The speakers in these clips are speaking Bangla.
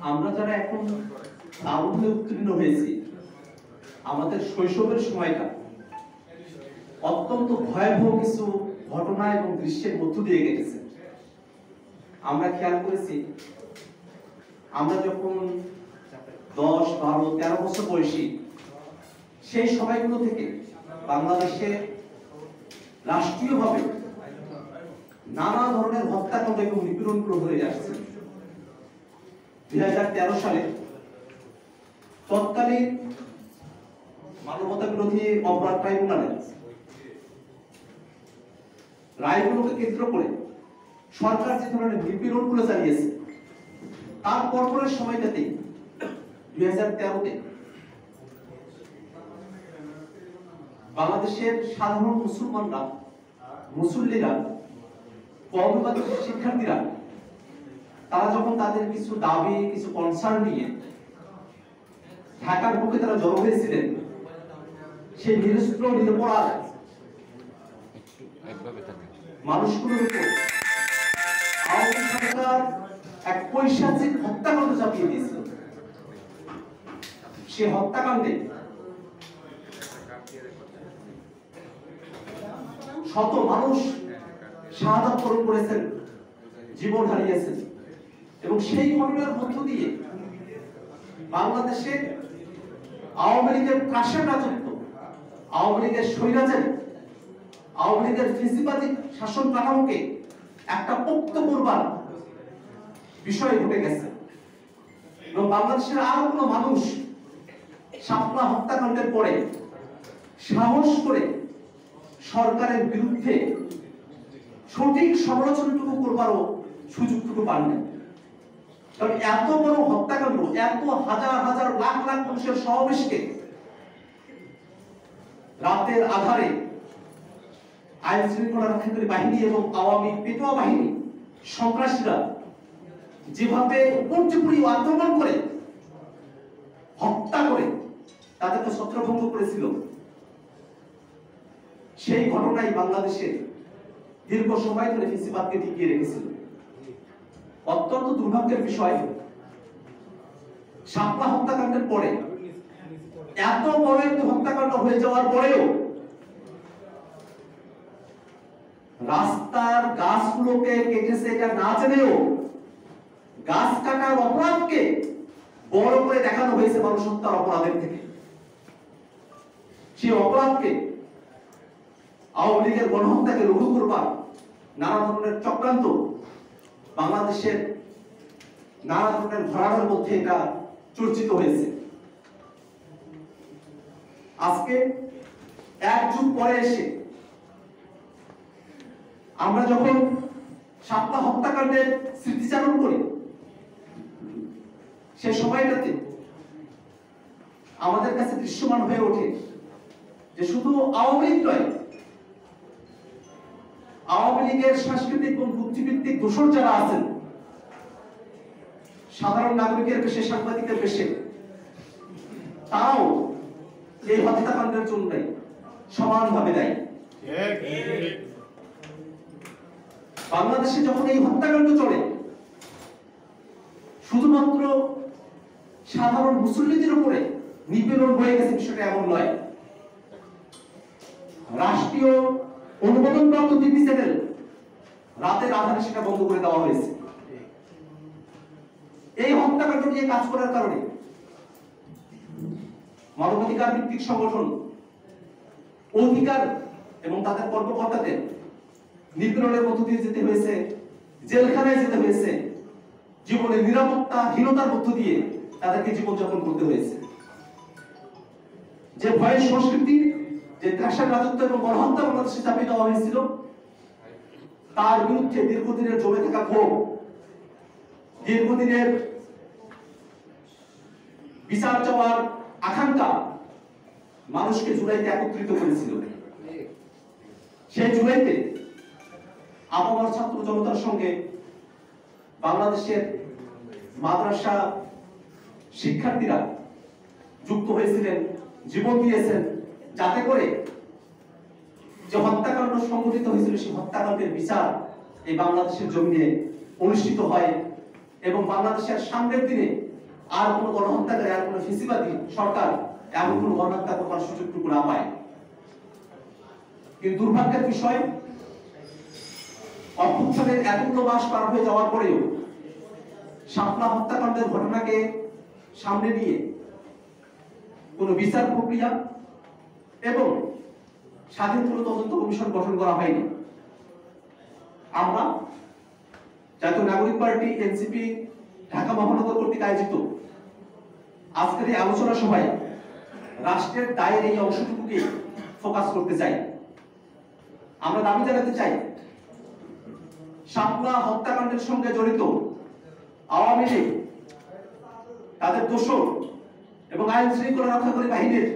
আমরা যারা এখন তারুণ্যে উত্তীর্ণ হয়েছি, আমাদের শৈশবের সময়টা অত্যন্ত ভয়াবহ কিছু ঘটনা এবং দৃশ্যের মধ্য দিয়ে গেছে। আমরা খেয়াল করেছি, আমরা যখন 10, 12, 13 বছর বয়সী, সেই সময়গুলো থেকে বাংলাদেশে রাষ্ট্রীয়ভাবে নানা ধরনের হত্যাকাণ্ড এবং নিপীড়নগুলো হয়ে আসছে। 2013 সালে তৎকালীন মানবতা বিরোধী অপরাধ ট্রাইব্যুনালে রায়গুলোকে কেন্দ্র করে সরকার যে ধরনের নিপীড়নগুলো চালিয়েছে, তার পরপরের সময়টাতে 2013-তে বাংলাদেশের সাধারণ মুসলমানরা, মুসল্লিরা, কওমি শিক্ষার্থীরা তারা যখন তাদের কিছু দাবি, কিছু কনসার্ন নিয়ে ঢাকার বুকে তারা জড়ো হয়েছিলেন, সেই নিরস্ত্র নিরপরাধ মানুষগুলোর উপর আওয়ামী সরকার এক পৈশাচিক হত্যাকাণ্ড চাপিয়ে দিয়েছিল। সে হত্যাকাণ্ডে শত মানুষ শাহাদাত বরণ করেছেন, জীবন হারিয়েছেন, এবং সেই ঘটনার মধ্য দিয়ে বাংলাদেশে আওয়ামী লীগের কাশের রাজত্ব, আওয়ামী লীগের স্বৈরাচার, আওয়ামী লীগের ফেসিবাদী শাসন কাঠামোকে একটা পোক্ত করবার বিষয় ঘটে গেছে। এবং বাংলাদেশের আরো কোনো মানুষ শাপলা হত্যাকাণ্ডের পরে সাহস করে সরকারের বিরুদ্ধে সঠিক সমালোচনাটুকু করবারও সুযোগটুকু পাননি। কারণ এত বড় হত্যাকাণ্ড, এত হাজার হাজার লাখ লাখ মানুষের সমাবেশকে রাতের আধারে আইন শৃঙ্খলা রক্ষাকারী বাহিনী এবং আওয়ামী পেটোয়া বাহিনী, সন্ত্রাসীরা যেভাবে উপর্যুপরি আক্রমণ করে হত্যা করে তাদেরকে ছত্রভঙ্গ করেছিল, সেই ঘটনাই বাংলাদেশে দীর্ঘ সময় ধরে ফেসিবাদকে টিকিয়ে রেখেছিল। অত্যন্ত দুর্ভাগ্যের বিষয়, শাপলা হত্যাকাণ্ডের পরে, এত বড় একটি হত্যাকাণ্ড হয়ে যাওয়ার পরেও রাস্তার গাছগুলোকে কেটেছে এটা না জেনেও গাছ কাটার অপরাধকে বড় করে দেখানো হয়েছে মানুষ হত্যার অপরাধের থেকে। সেই অপরাধকে, আওয়ামী লীগের গণহত্যাকে লঘু করবার নানা ধরনের চক্রান্ত বাংলাদেশের নানা ধরনের ঘরানার মধ্যে এটা চর্চিত হয়েছে। আজকে এক যুগ পরে এসে আমরা যখন শাপলা হত্যাকাণ্ডের স্মৃতিচারণ করি, সে সময়টাতে আমাদের কাছে দৃশ্যমান হয়ে ওঠে যে শুধু আওয়ামী লীগ নয়, আওয়ামী লীগের সাংস্কৃতিক এবং বুদ্ধিভিত্তিক দোষর যারা আছেন, সাধারণ নাগরিকের পেশে, সাংবাদিকের পেশে, তারাও এই হত্যাকাণ্ডের জন্য সমানভাবে দায়ী। বাংলাদেশে যখন এই হত্যাকাণ্ড চলে, শুধুমাত্র সাধারণ মুসল্লিদের উপরে নিপীড়ন হয়ে গেছে বিষয়টা এমন নয়। রাষ্ট্রীয় অনুমোদনপ্রাপ্ত টিভি চ্যানেল রাতের আধারে সেটা বন্ধ করে দেওয়া হয়েছে। এই হত্যাকাণ্ড নিয়ে কাজ করার কারণে মানবাধিকার ভিত্তিক সংগঠন, অধিকার এবং তাদের কর্মকর্তাদের নিপীড়নের মধ্য দিয়ে যেতে হয়েছে, জেলখানায় যেতে হয়েছে, জীবনের নিরাপত্তাহীনতার মধ্য দিয়ে তাদেরকে জীবনযাপন করতে হয়েছে। যে ভয়ের সংস্কৃতি, যে ত্রাসের রাজত্ব এবং গণহত্যা বাংলাদেশে চাপিয়ে দেওয়া হয়েছিল, তার বিরুদ্ধে দীর্ঘদিনের জমে থাকা ক্ষোভ, দীর্ঘদিনের বিচার চাওয়ার আকাঙ্ক্ষা মানুষকে জুলাইতে একত্রিত করেছিল। সেই জুলাইতে আপামর ছাত্র জনতার সঙ্গে বাংলাদেশের মাদ্রাসা শিক্ষার্থীরা যুক্ত হয়েছিলেন, জীবন দিয়েছেন, যাতে করে যে হত্যাকাণ্ড সংঘটিত হয়েছিল সেই হত্যাকাণ্ডের বিচার এই বাংলাদেশের জমিনে অনুষ্ঠিত হয় এবং বাংলাদেশের সামনের দিনে আর কোনো গণহত্যাকারী আর কোনো ফেসিবাদী সরকার এমন কোনো গণহত্যা করবার সুযোগটুকু না পায়। কিন্তু দুর্ভাগ্যের বিষয়, অভ্যুত্থানের এতগুলো মাস পার হয়ে যাওয়ার পরেও শাপলা হত্যাকাণ্ডের ঘটনাকে সামনে নিয়ে কোনো বিচার প্রক্রিয়া এবং স্বাধীন কোনো তদন্ত কমিশন গঠন করা হয়নি। আমরা জাতীয় নাগরিক পার্টি এনসিপি ঢাকা মহানগর কর্তৃক আয়োজিত আজকের এই আলোচনা সভায় রাষ্ট্রের দায়ের এই অংশটুকুকে ফোকাস করতে চাই। আমরা দাবি জানাতে চাই, শাপলা হত্যাকাণ্ডের সঙ্গে জড়িত আওয়ামী লীগ, তাদের দোষর এবং আইন শৃঙ্খলা রক্ষাকারী বাহিনীর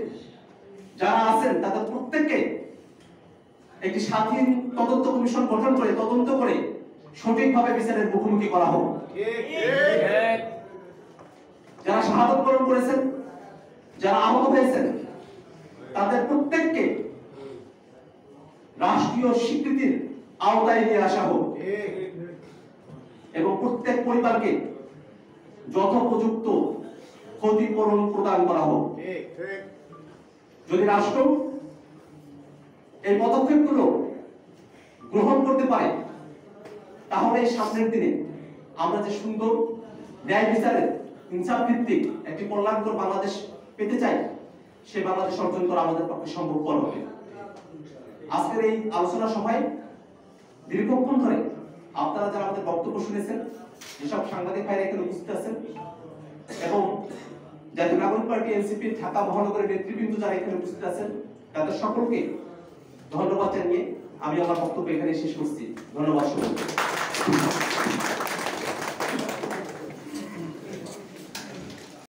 যারা আছেন তাদের প্রত্যেককে একটি স্বাধীন তদন্ত কমিশন গঠন করে তদন্ত করে সঠিকভাবে বিচারের মুখোমুখি করা হোক। যারা শাহাদত বরণ করেছেন, যারা আহত হয়েছেন, তাদের প্রত্যেককে রাষ্ট্রীয় স্বীকৃতির আওতায় নিয়ে আসা হোক এবং প্রত্যেক পরিবারকে যথোপযুক্ত ক্ষতিপূরণ প্রদান করা হোক। যদি রাষ্ট্র এই পদক্ষেপগুলো গ্রহণ করতে পারে, তাহলে সামনের দিনে আমরা যে সুন্দর ন্যায় বিচারের ইনসাফ ভিত্তিক একটি কল্যাণকর বাংলাদেশ পেতে চাই, সে বাংলাদেশ অর্জন করা আমাদের পক্ষে সম্ভবপর হবে। আজকের এই আলোচনা সভায় দীর্ঘক্ষণ ধরে আপনারা যারা আমাদের বক্তব্য শুনেছেন, যেসব সাংবাদিক ভাইরা এখানে উপস্থিত আছেন এবং জাতীয় নাগরিক পার্টি এনসিপি ঢাকা মহানগরের নেতৃবৃন্দ যারা এখানে উপস্থিত আছেন, তাদের সকলকে ধন্যবাদ জানিয়ে আমি আমার বক্তব্য এখানে শেষ করছি। ধন্যবাদ।